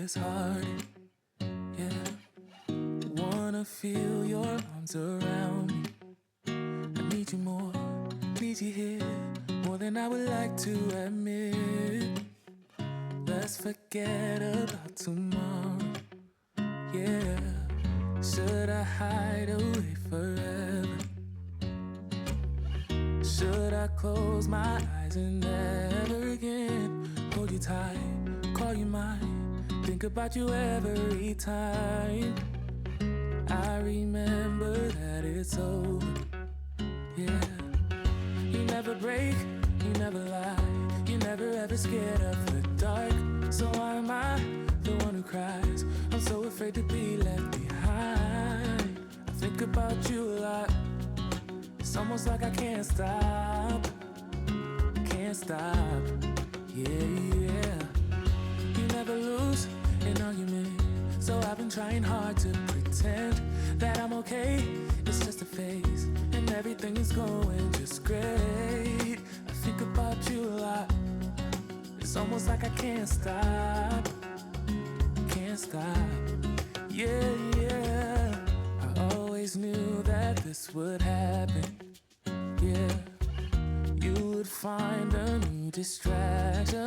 this heart, yeah. Wanna feel your arms around me. I need you more, need you here, more than I would like to admit. Let's forget about tomorrow, yeah. Should I hide away forever? Should I close my eyes and never again hold you tight, call you mine, think about you every time? I remember that it's over, yeah. You never break, you never lie, you never ever scared of the dark. So why am I the one who cries? I'm so afraid to be left behind. I think about you a lot. It's almost like I can't stop, yeah, yeah. You never lose an argument, so I've been trying hard to pretend that I'm okay. It's just a phase, and everything is going just great. I think about you a lot. It's almost like I can't stop, yeah, yeah. I always knew that this would happen, yeah. You would find a new distraction.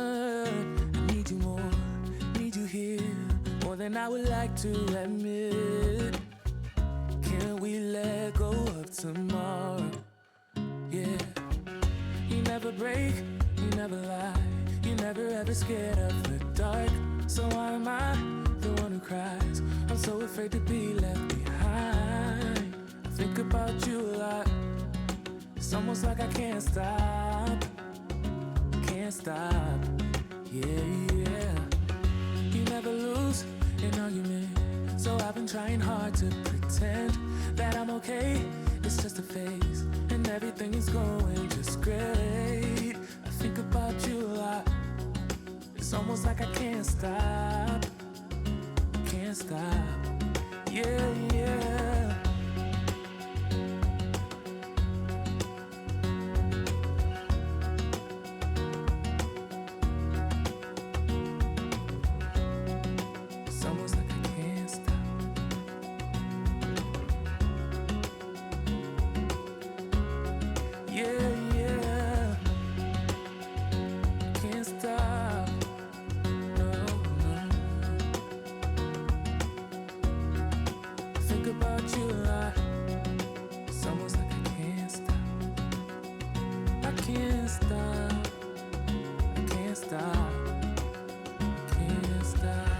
I need you more, need you here, more than I would like to admit. Can we let go of tomorrow, yeah. You never break, you never lie, you never ever scared of the dark. So why am I the one who cries? I'm so afraid to be left behind. I think about you a lot. It's almost like I can't stop, yeah, yeah. You never lose an argument, so I've been trying hard to pretend that I'm okay. It's just a phase, and everything is going just great. I think about you a lot. It's almost like I can't stop, yeah, yeah. It's almost like I can't stop. Yeah, yeah. Can't stop. No, no. Think about you a lot. It's almost like I can't stop. I can't stop. I can't stop. Can't stop.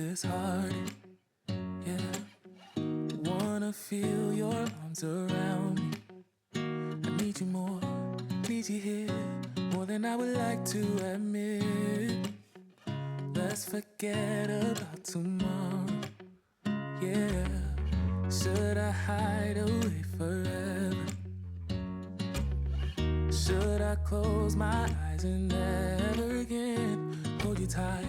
this heart. Yeah, wanna feel your arms around me. I need you more, need you here, more than I would like to admit. Let's forget about tomorrow. Yeah, should I hide away forever? Should I close my eyes and never again hold you tight,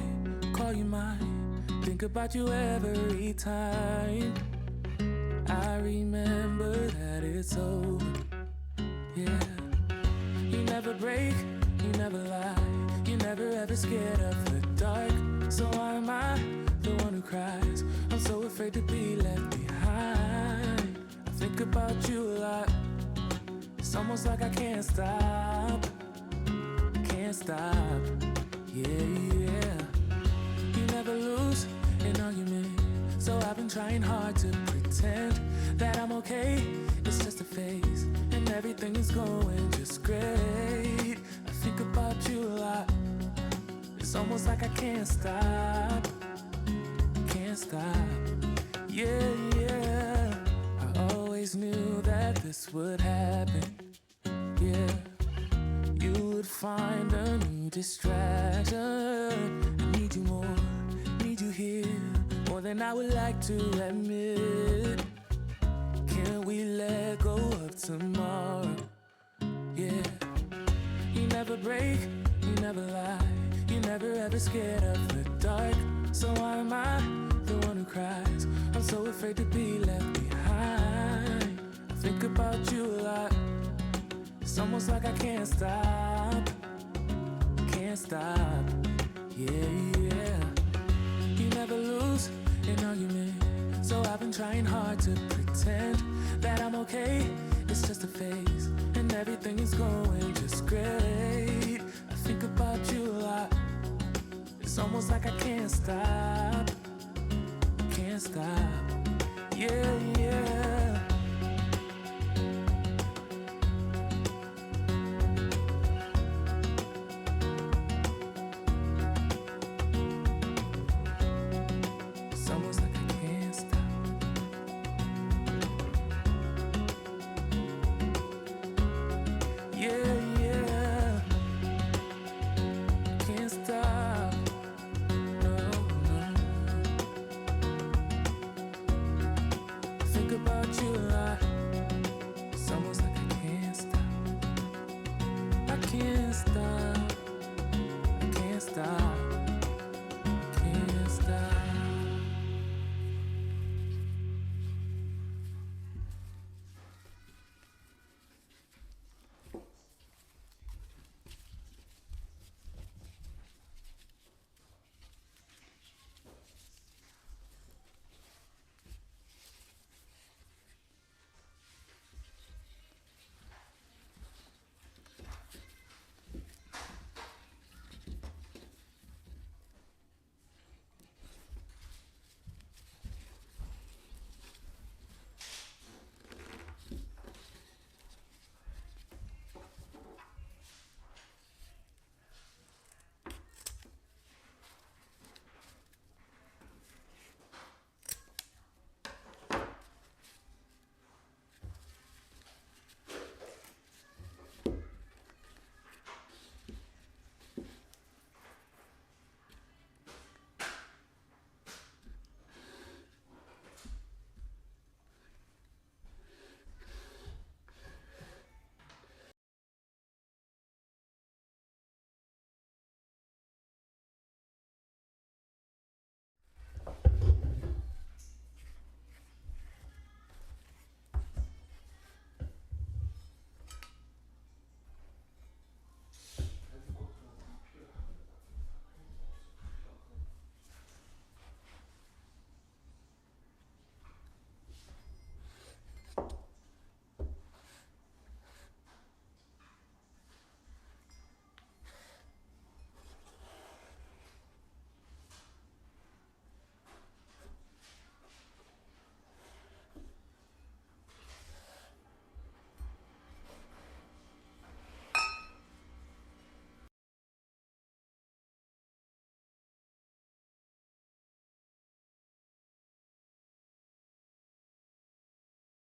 call you mine, think about you every time? I remember that it's over. Yeah, you never break, you never lie, you never ever scared of the dark. So why am I the one who cries? I'm so afraid to be left behind. I think about you a lot. It's almost like I can't stop, can't stop. Yeah, yeah. You never lose an argument, so I've been trying hard to pretend that I'm okay. It's just a phase, and everything is going just great. I think about you a lot. It's almost like I can't stop, can't stop. Yeah, yeah. I always knew that this would happen. Yeah, you would find a new distraction. I need you more, need you here, more than I would like to admit. Can we let go of tomorrow? Yeah, you never break, you never lie, you never ever scared of the dark. So why am I the one who cries? I'm so afraid to be left behind. I think about you a lot. It's almost like I can't stop, can't stop. Yeah, yeah. You never lose an argument, so I've been trying hard to pretend that I'm okay. It's just a phase, and everything is going just great. I think about you a lot. It's almost like I can't stop, can't stop. Yeah, yeah.